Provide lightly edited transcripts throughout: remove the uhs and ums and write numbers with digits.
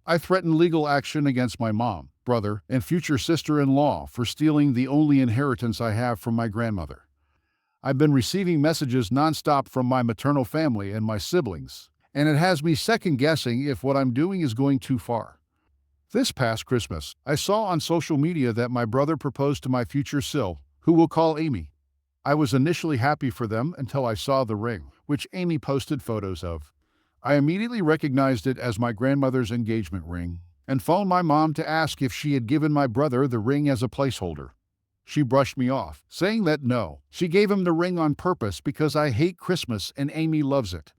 I threatened legal action against my mom, brother, and future sister-in-law for stealing the only inheritance I have from my grandmother. I've been receiving messages nonstop from my maternal family and my siblings, and it has me second guessing if what I'm doing is going too far. This past Christmas, I saw on social media that my brother proposed to my future Sil, who we'll call Amy. I was initially happy for them until I saw the ring, which Amy posted photos of. I immediately recognized it as my grandmother's engagement ring and phoned my mom to ask if she had given my brother the ring as a placeholder. She brushed me off, saying that no, she gave him the ring on purpose because I hate Christmas and Amy loves it.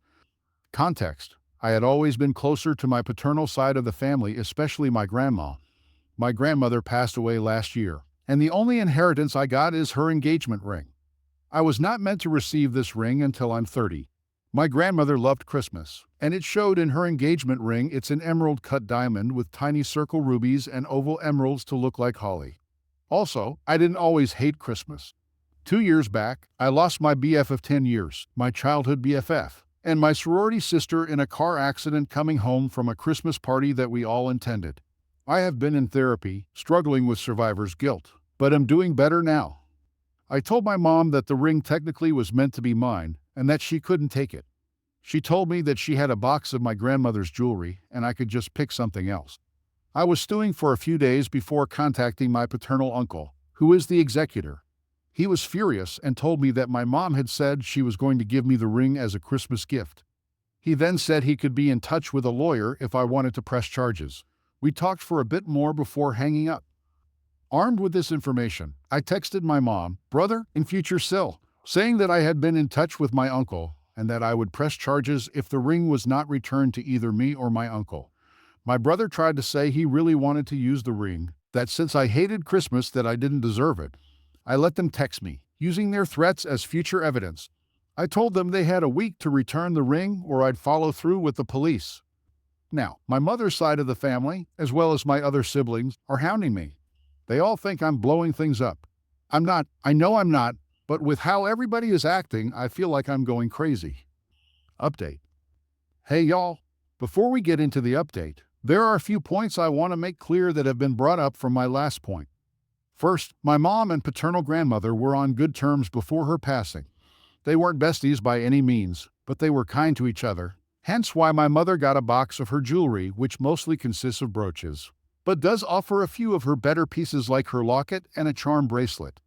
Context: I had always been closer to my paternal side of the family, especially my grandma. My grandmother passed away last year, and the only inheritance I got is her engagement ring. I was not meant to receive this ring until I'm 30. My grandmother loved Christmas, and it showed in her engagement ring. It's an emerald cut diamond with tiny circle rubies and oval emeralds to look like holly. Also, I didn't always hate Christmas. 2 years back, I lost my BF of 10 years, my childhood BFF, and my sorority sister in a car accident coming home from a Christmas party that we all attended. I have been in therapy, struggling with survivor's guilt, but am doing better now. I told my mom that the ring technically was meant to be mine and that she couldn't take it. She told me that she had a box of my grandmother's jewelry and I could just pick something else. I was stewing for a few days before contacting my paternal uncle, who is the executor. He was furious and told me that my mom had said she was going to give me the ring as a Christmas gift. He then said he could be in touch with a lawyer if I wanted to press charges. We talked for a bit more before hanging up. Armed with this information, I texted my mom, brother, and future Sil, saying that I had been in touch with my uncle and that I would press charges if the ring was not returned to either me or my uncle. My brother tried to say he really wanted to use the ring, that since I hated Christmas that I didn't deserve it. I let them text me, using their threats as future evidence. I told them they had a week to return the ring or I'd follow through with the police. Now, my mother's side of the family, as well as my other siblings, are hounding me. They all think I'm blowing things up. I'm not, I know I'm not, but with how everybody is acting, I feel like I'm going crazy. Update. Hey y'all, before we get into the update, there are a few points I want to make clear that have been brought up from my last point. First, my mom and paternal grandmother were on good terms before her passing. They weren't besties by any means, but they were kind to each other, hence why my mother got a box of her jewelry, which mostly consists of brooches, but does offer a few of her better pieces like her locket and a charm bracelet.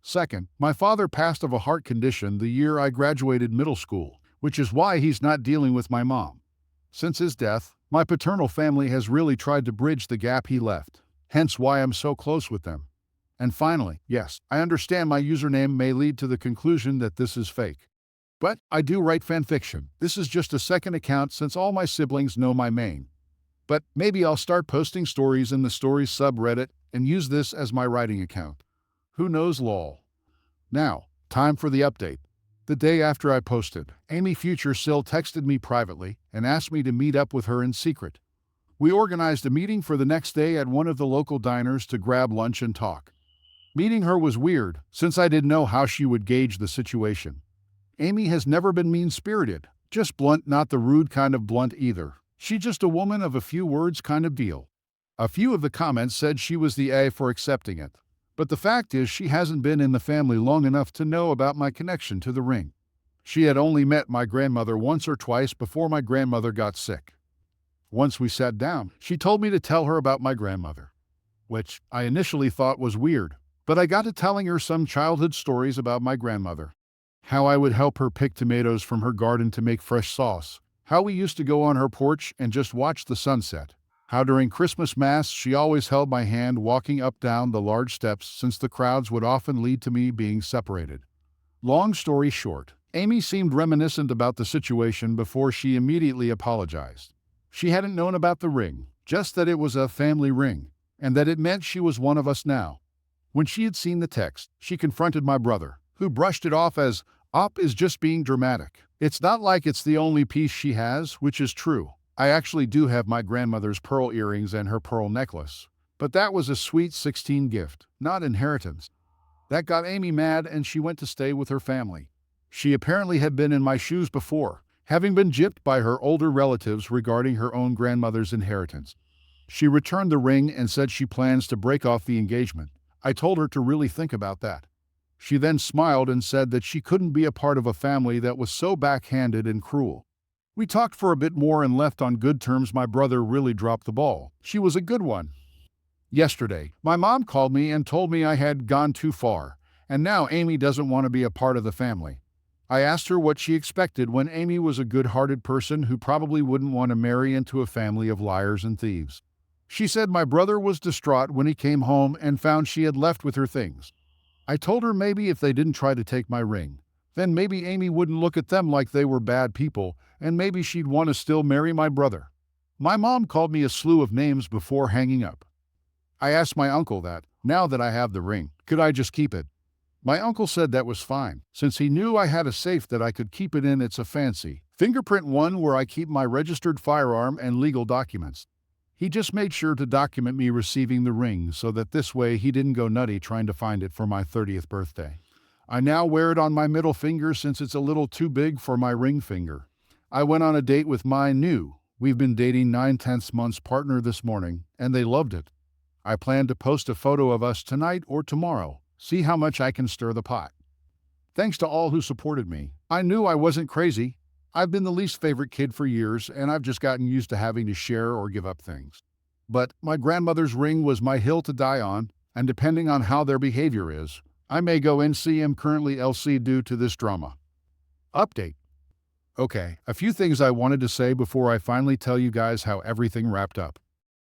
Second, my father passed of a heart condition the year I graduated middle school, which is why he's not dealing with my mom. Since his death, my paternal family has really tried to bridge the gap he left, hence why I'm so close with them. And finally, yes, I understand my username may lead to the conclusion that this is fake. But I do write fanfiction. This is just a second account since all my siblings know my main. But maybe I'll start posting stories in the stories subreddit and use this as my writing account. Who knows, lol. Now, time for the update. The day after I posted, Amy Future Sil texted me privately and asked me to meet up with her in secret. We organized a meeting for the next day at one of the local diners to grab lunch and talk. Meeting her was weird, since I didn't know how she would gauge the situation. Amy has never been mean-spirited, just blunt, not the rude kind of blunt either. She's just a woman of a few words kind of deal. A few of the comments said she was the A for accepting it. But the fact is she hasn't been in the family long enough to know about my connection to the ring. She had only met my grandmother once or twice before my grandmother got sick. Once we sat down, she told me to tell her about my grandmother, which I initially thought was weird. But I got to telling her some childhood stories about my grandmother. How I would help her pick tomatoes from her garden to make fresh sauce. How we used to go on her porch and just watch the sunset. How during Christmas Mass she always held my hand walking up down the large steps since the crowds would often lead to me being separated. Long story short, Amy seemed reminiscent about the situation before she immediately apologized. She hadn't known about the ring, just that it was a family ring, and that it meant she was one of us now. When she had seen the text, she confronted my brother, who brushed it off as, "Op is just being dramatic. It's not like it's the only piece she has," which is true. I actually do have my grandmother's pearl earrings and her pearl necklace. But that was a sweet 16 gift, not inheritance. That got Amy mad and she went to stay with her family. She apparently had been in my shoes before, having been gypped by her older relatives regarding her own grandmother's inheritance. She returned the ring and said she plans to break off the engagement. I told her to really think about that. She then smiled and said that she couldn't be a part of a family that was so backhanded and cruel. We talked for a bit more and left on good terms. My brother really dropped the ball. She was a good one. Yesterday, my mom called me and told me I had gone too far, and now Amy doesn't want to be a part of the family. I asked her what she expected when Amy was a good-hearted person who probably wouldn't want to marry into a family of liars and thieves. She said my brother was distraught when he came home and found she had left with her things. I told her maybe if they didn't try to take my ring, then maybe Amy wouldn't look at them like they were bad people, and maybe she'd want to still marry my brother. My mom called me a slew of names before hanging up. I asked my uncle that, now that I have the ring, could I just keep it? My uncle said that was fine, since he knew I had a safe that I could keep it in. It's a fancy, fingerprint one where I keep my registered firearm and legal documents. He just made sure to document me receiving the ring so that this way he didn't go nutty trying to find it for my 30th birthday. I now wear it on my middle finger since it's a little too big for my ring finger. I went on a date with my we've been dating 9/10 months partner this morning, and they loved it. I plan to post a photo of us tonight or tomorrow, see how much I can stir the pot. Thanks to all who supported me. I knew I wasn't crazy. I've been the least favorite kid for years, and I've just gotten used to having to share or give up things. But my grandmother's ring was my hill to die on, and depending on how their behavior is, I may go NCM currently LC due to this drama. Update. Okay, a few things I wanted to say before I finally tell you guys how everything wrapped up.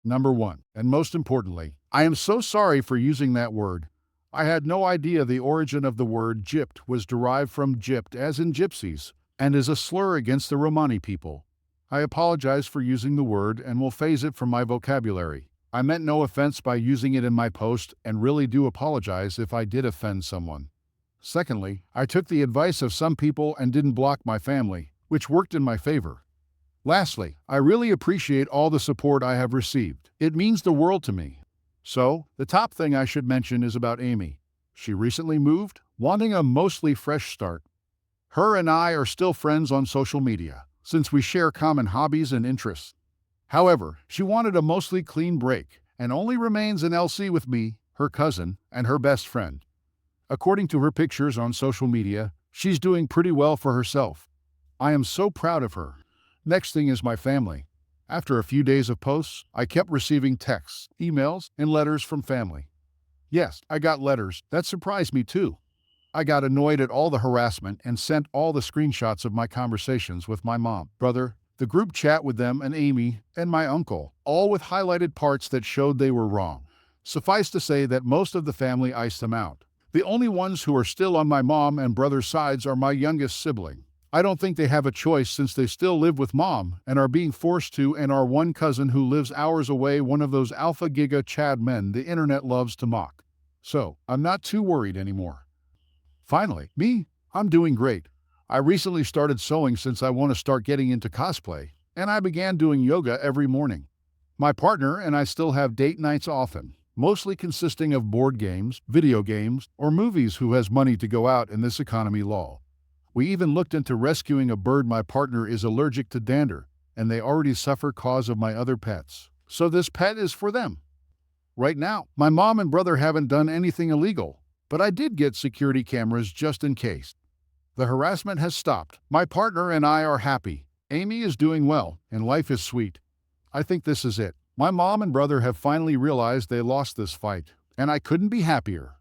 Number 1, and most importantly, I am so sorry for using that word. I had no idea the origin of the word gypped was derived from gypped as in gypsies, and is a slur against the Romani people. I apologize for using the word and will phase it from my vocabulary. I meant no offense by using it in my post and really do apologize if I did offend someone. Secondly, I took the advice of some people and didn't block my family, which worked in my favor. Lastly, I really appreciate all the support I have received. It means the world to me. So, the top thing I should mention is about Amy. She recently moved, wanting a mostly fresh start. Her and I are still friends on social media, since we share common hobbies and interests. However, she wanted a mostly clean break, and only remains in LC with me, her cousin, and her best friend. According to her pictures on social media, she's doing pretty well for herself. I am so proud of her. Next thing is my family. After a few days of posts, I kept receiving texts, emails, and letters from family. Yes, I got letters. That surprised me too. I got annoyed at all the harassment and sent all the screenshots of my conversations with my mom, brother, the group chat with them and Amy, and my uncle, all with highlighted parts that showed they were wrong. Suffice to say that most of the family iced them out. The only ones who are still on my mom and brother's sides are my youngest sibling. I don't think they have a choice since they still live with mom and are being forced to, and our one cousin who lives hours away, one of those alpha giga Chad men the internet loves to mock. So, I'm not too worried anymore. Finally, I'm doing great. I recently started sewing since I want to start getting into cosplay, and I began doing yoga every morning. My partner and I still have date nights often, mostly consisting of board games, video games, or movies. Who has money to go out in this economy lol. We even looked into rescuing a bird. My partner is allergic to dander, and they already suffer cause of my other pets. So this pet is for them. Right now, my mom and brother haven't done anything illegal, but I did get security cameras just in case. The harassment has stopped. My partner and I are happy. Amy is doing well, and life is sweet. I think this is it. My mom and brother have finally realized they lost this fight, and I couldn't be happier.